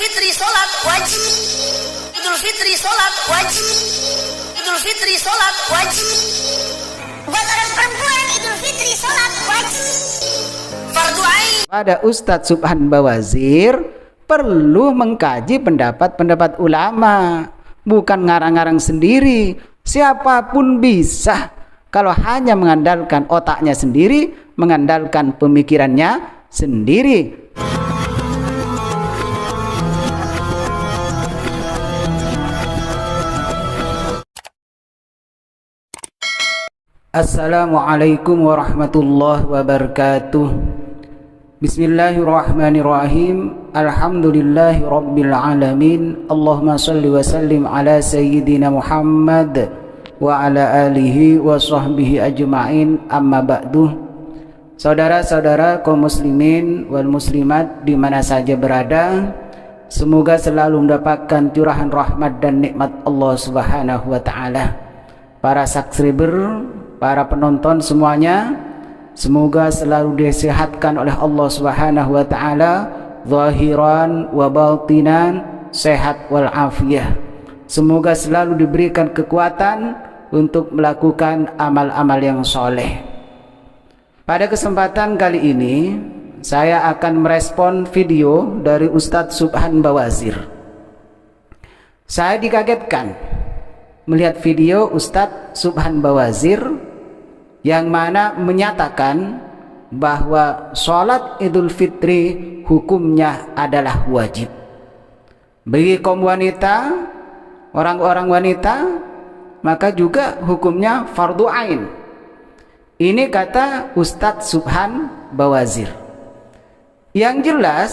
Fitri sholat wajib. Idul Fitri sholat wajib. Idul Fitri sholat wajib. Buat orang perempuan Idul Fitri sholat wajib. Fardu ain. Pada Ustadz Subhan Bawazir perlu mengkaji pendapat-pendapat ulama, bukan ngarang-ngarang sendiri. Siapapun bisa, kalau hanya mengandalkan otaknya sendiri, mengandalkan pemikirannya sendiri. Assalamualaikum warahmatullahi wabarakatuh. Bismillahirrahmanirrahim. Alhamdulillahi rabbil alamin. Allahumma salli wa sallim ala sayyidina Muhammad wa ala alihi wa sahbihi ajma'in. Amma ba'du. Saudara-saudara kaum muslimin wal muslimat di mana saja berada, semoga selalu mendapatkan curahan rahmat dan nikmat Allah Subhanahu wa taala. Para subscriber, para penonton semuanya, semoga selalu disehatkan oleh Allah Subhanahu wa taala, zahiran wa batinan, sehat wal afiyah. Semoga selalu diberikan kekuatan untuk melakukan amal-amal yang soleh. Pada kesempatan kali ini saya akan merespon video dari Ustadz Subhan Bawazir. Saya dikagetkan melihat video Ustadz Subhan Bawazir yang mana menyatakan bahwa sholat Idul Fitri hukumnya adalah wajib bagi kaum wanita, orang-orang wanita, maka juga hukumnya fardu ain. Ini kata Ustadz Subhan Bawazir. Yang jelas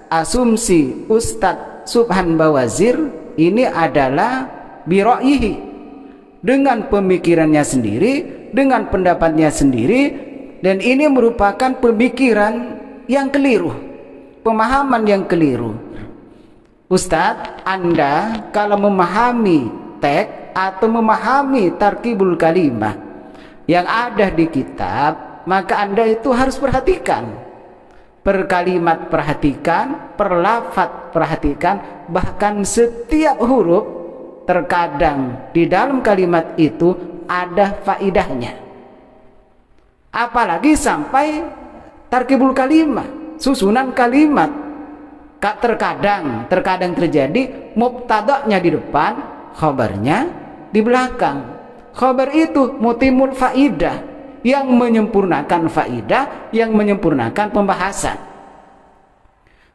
asumsi Ustadz Subhan Bawazir ini adalah bira'yihi, dengan pemikirannya sendiri, dengan pendapatnya sendiri, dan ini merupakan pemikiran yang keliru, pemahaman yang keliru. Ustadz, Anda kalau memahami teks atau memahami tarkibul kalimah yang ada di kitab, maka Anda itu harus perhatikan per kalimat, perhatikan per lafaz, perhatikan bahkan setiap huruf. Terkadang di dalam kalimat itu ada faidahnya, apalagi sampai tarkibul kalimat, susunan kalimat. Terkadang terjadi mubtada'nya di depan, khabarnya di belakang. Khabar itu mutimul faidah, yang menyempurnakan faidah, yang menyempurnakan pembahasan.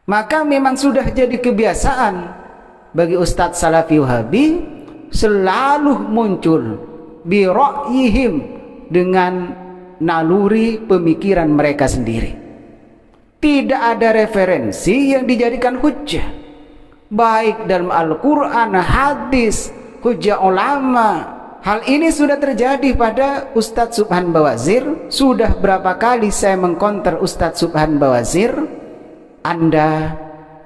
Maka memang sudah jadi kebiasaan bagi Ustadz Salafi Wahabi selalu muncul bira'yihim, dengan naluri pemikiran mereka sendiri. Tidak ada referensi yang dijadikan hujjah, baik dalam Al-Quran, hadis, hujjah ulama. Hal ini sudah terjadi pada Ustadz Subhan Bawazir. Sudah berapa kali saya mengkonter Ustadz Subhan Bawazir, Anda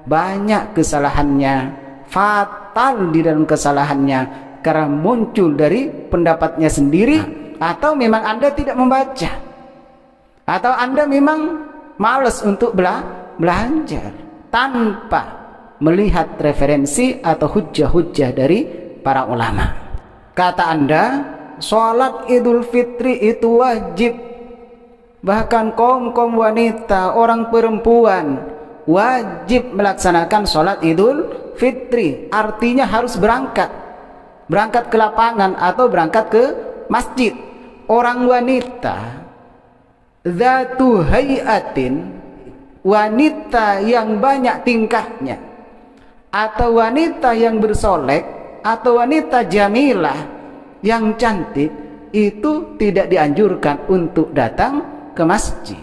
banyak kesalahannya, fatal di dalam kesalahannya, karena muncul dari pendapatnya sendiri, atau memang Anda tidak membaca, atau Anda memang malas untuk belajar tanpa melihat referensi atau hujjah-hujjah dari para ulama. Kata Anda, sholat Idul Fitri itu wajib, bahkan kaum wanita, orang perempuan wajib melaksanakan sholat Idul Fitri. Artinya harus berangkat ke lapangan atau berangkat ke masjid. Orang wanita zatu hayatin, wanita yang banyak tingkahnya, atau wanita yang bersolek, atau wanita jamilah yang cantik, itu tidak dianjurkan untuk datang ke masjid.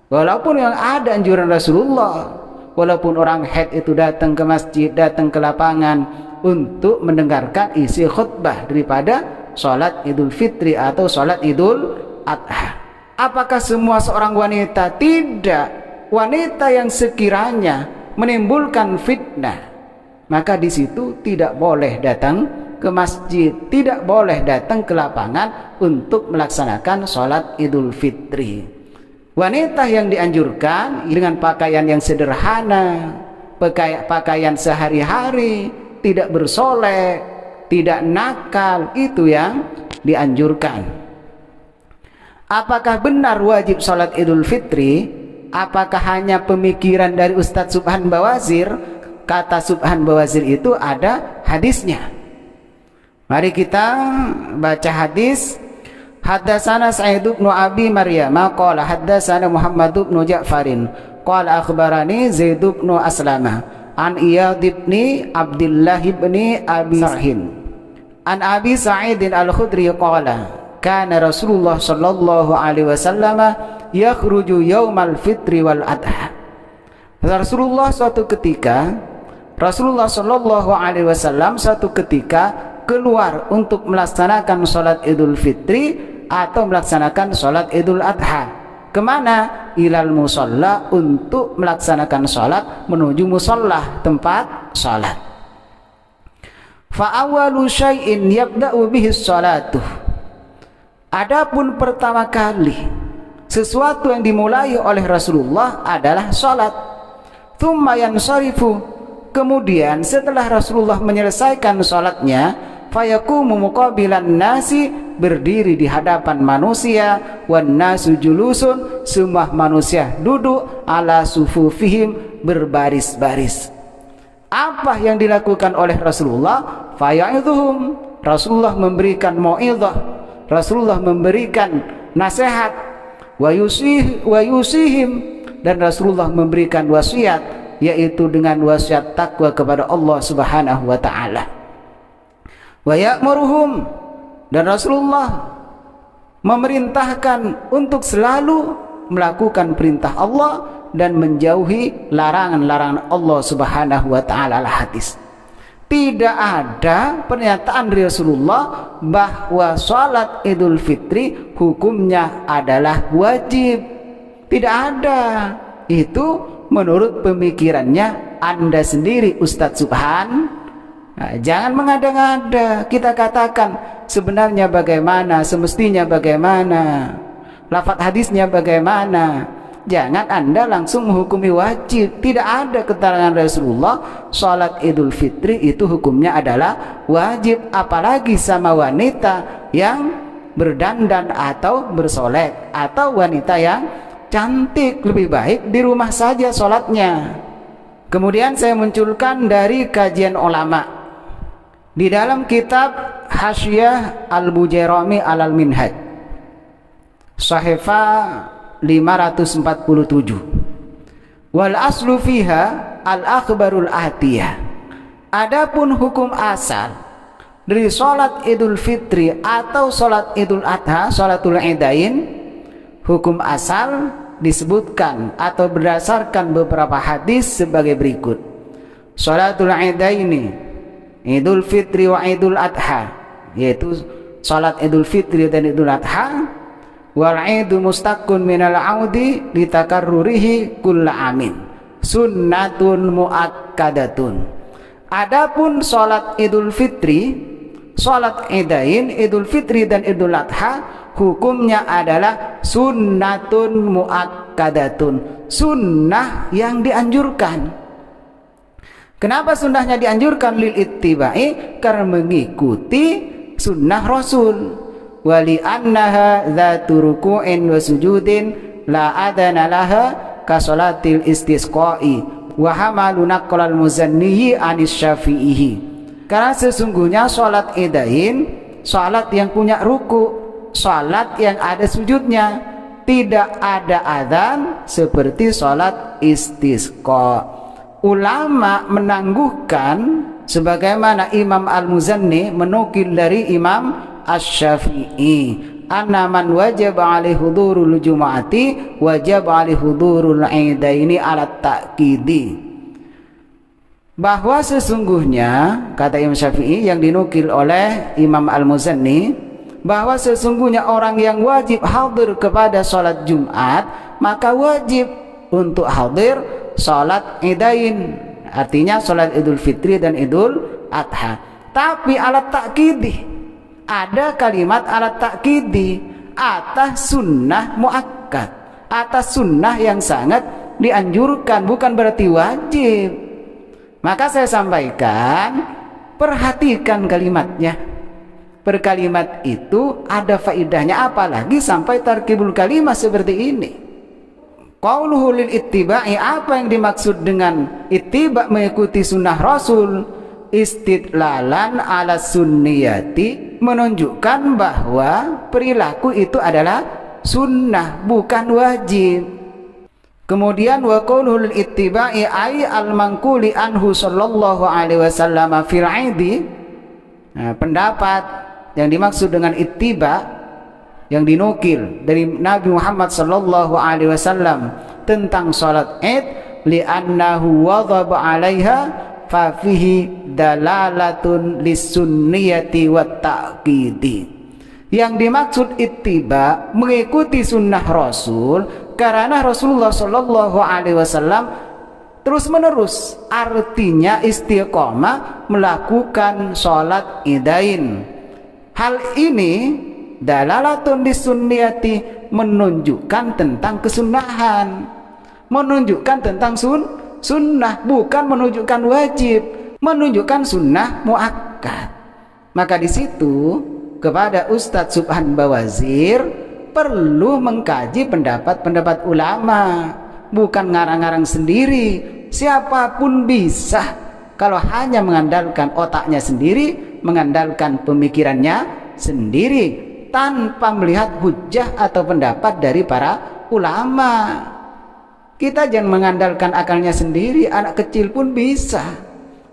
Walaupun yang ada anjuran Rasulullah, walaupun orang haid itu datang ke masjid, datang ke lapangan untuk mendengarkan isi khutbah daripada sholat Idul Fitri atau sholat Idul Adha. Apakah semua seorang wanita? Tidak. Wanita yang sekiranya menimbulkan fitnah, maka di situ tidak boleh datang ke masjid, tidak boleh datang ke lapangan untuk melaksanakan sholat Idul Fitri. Wanita yang dianjurkan dengan pakaian yang sederhana, pakaian sehari-hari, tidak bersolek, tidak nakal, itu yang dianjurkan. Apakah benar wajib sholat Idul Fitri? Apakah hanya pemikiran dari Ustadz Subhan Bawazir? Kata Subhan Bawazir itu ada hadisnya. Mari kita baca hadis. Haddatsana Sa'id bin Abi Maryam qala haddatsana Muhammad bin Ja'farin qala akhbarani Zaid bin Aslama an Iyad bin Abdullah bin Abi Sarhin an Abi Sa'id al-Khudri qala kana Rasulullah sallallahu alaihi wasallam yakhruju yaumal fitri wal adha. Rasulullah suatu ketika sallallahu alaihi wasallam suatu ketika keluar untuk melaksanakan sholat Idul Fitri atau melaksanakan sholat Idul Adha. Kemana? Ilal musalla, untuk melaksanakan sholat, menuju musalla, tempat sholat. Fa awwalu syai'in yabda'u bihi sholatuh. Adapun pertama kali sesuatu yang dimulai oleh Rasulullah adalah sholat. Tsumma yansarifu, kemudian setelah Rasulullah menyelesaikan sholatnya, fayaqumu muqabilan nasi, berdiri di hadapan manusia, wan nasu julusun, semua manusia duduk, ala sufufihim, berbaris-baris. Apa yang dilakukan oleh Rasulullah? Faya'idhuhum, Rasulullah memberikan mau'idhah, Rasulullah memberikan nasihat, wa yusihim, dan Rasulullah memberikan wasiat, yaitu dengan wasiat takwa kepada Allah Subhanahu wa taala. Wa ya'muruhum, dan Rasulullah memerintahkan untuk selalu melakukan perintah Allah dan menjauhi larangan-larangan Allah Subhanahu wa taala. Al-hadis. Tidak ada pernyataan Rasulullah bahwa salat Idul Fitri hukumnya adalah wajib. Tidak ada. Itu menurut pemikirannya Anda sendiri, Ustadz Subhan. Nah, jangan mengada-ngada. Kita katakan sebenarnya bagaimana, semestinya bagaimana, lafaz hadisnya bagaimana. Jangan Anda langsung menghukumi wajib. Tidak ada keterangan Rasulullah salat Idul Fitri itu hukumnya adalah wajib, apalagi sama wanita yang berdandan atau bersolek, atau wanita yang cantik. Lebih baik di rumah saja salatnya. Kemudian saya munculkan dari kajian ulama di dalam kitab Hasyiah Al-Bujairami Alal Minhaj, Sahifah 547. Wal aslu fiha al-akhbarul atiyah. Adapun hukum asal dari salat Idul Fitri atau salat Idul Adha, salatul Idain, hukum asal disebutkan atau berdasarkan beberapa hadis sebagai berikut. Salatul Idaini, Idul Fitri wa Idul Adha, yaitu salat Idul Fitri dan Idul Adha. Wal idu mustaqun minal audi litakarrurihi kulla amin, sunnatun muakkadatun. Adapun salat Idul Fitri, salat Idain, Idul Fitri dan Idul Adha, hukumnya adalah sunnatun muakkadatun, sunnah yang dianjurkan. Kenapa sunnahnya dianjurkan? Lil ittibai, karena mengikuti sunnah Rasul. Wali annaha dzatu ruku'in wa sujudin la adana laha ka salatil istisqa'i wa hamalu naqlal muzanniyi anis syafi'ihi. Karena sesungguhnya salat Idain, salat yang punya ruku, salat yang ada sujudnya, tidak ada adzan seperti salat istisqa. Ulama menangguhkan sebagaimana Imam Al-Muzanni menukil dari Imam Asy-Syafi'i, anna man wajib alaihi hudurul jumu'ati wajib alaihi hudurul idaini ala ta'kidi, bahwa sesungguhnya, kata Imam Syafi'i yang dinukil oleh Imam Al-Muzanni, bahwa sesungguhnya orang yang wajib hadir kepada salat Jumat, maka wajib untuk hadir salat Idain, artinya salat Idul Fitri dan Idul Adha. Tapi alat ta'kidi, ada kalimat alat ta'kidi, atas sunnah muakkad, atas sunnah yang sangat dianjurkan, bukan berarti wajib. Maka saya sampaikan, perhatikan kalimatnya. Per kalimat itu ada faidahnya, apalagi sampai tarkibul kalimat seperti ini. Qauluhu lil ittiba'i, apa yang dimaksud dengan ittiba, mengikuti sunnah Rasul? Istidlalan ala sunniyati, menunjukkan bahwa perilaku itu adalah sunnah, bukan wajib. Kemudian wa qaulul ittiba'i ay al-manquli anhu sallallahu alaihi wasallam fil aidi. Nah, pendapat yang dimaksud dengan ittiba yang dinukil dari Nabi Muhammad sallallahu alaihi wasallam tentang salat Id, li'annahu wadhaba 'alaiha fa fihi dalalatun lisunniyati wat ta'qidi. Yang dimaksud ittiba, mengikuti sunnah Rasul, karena Rasulullah Shallallahu Alaihi Wasallam terus menerus, artinya istiqomah melakukan sholat idain. Hal ini dalalatun disunniyati, menunjukkan tentang kesunahan, menunjukkan tentang sunnah, bukan menunjukkan wajib, menunjukkan sunnah muakkad. Maka di situ kepada Ustadz Subhan Bawazir perlu mengkaji pendapat-pendapat ulama, bukan ngarang-ngarang sendiri. Siapapun bisa, kalau hanya mengandalkan otaknya sendiri, mengandalkan pemikirannya sendiri, tanpa melihat hujah atau pendapat dari para ulama. Kita jangan mengandalkan akalnya sendiri. Anak kecil pun bisa,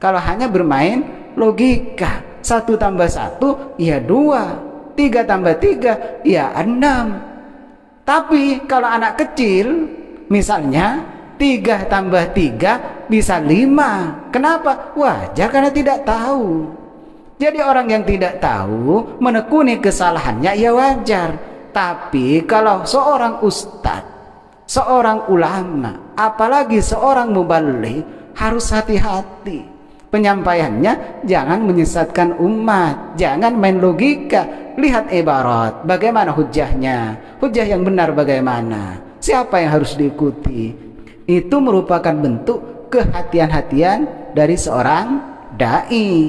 kalau hanya bermain logika. 1 tambah 1 ya 2, 3 tambah 3 ya 6. Tapi kalau anak kecil misalnya 3 tambah 3 bisa 5. Kenapa? Wajar, karena tidak tahu. Jadi orang yang tidak tahu menekuni kesalahannya ya wajar. Tapi kalau seorang ustadz, seorang ulama, apalagi seorang mubaligh, harus hati-hati penyampaiannya, jangan menyesatkan umat, jangan main logika. Lihat ibarat, bagaimana hujahnya, hujah yang benar bagaimana, siapa yang harus diikuti. Itu merupakan bentuk kehati-hatian dari seorang dai.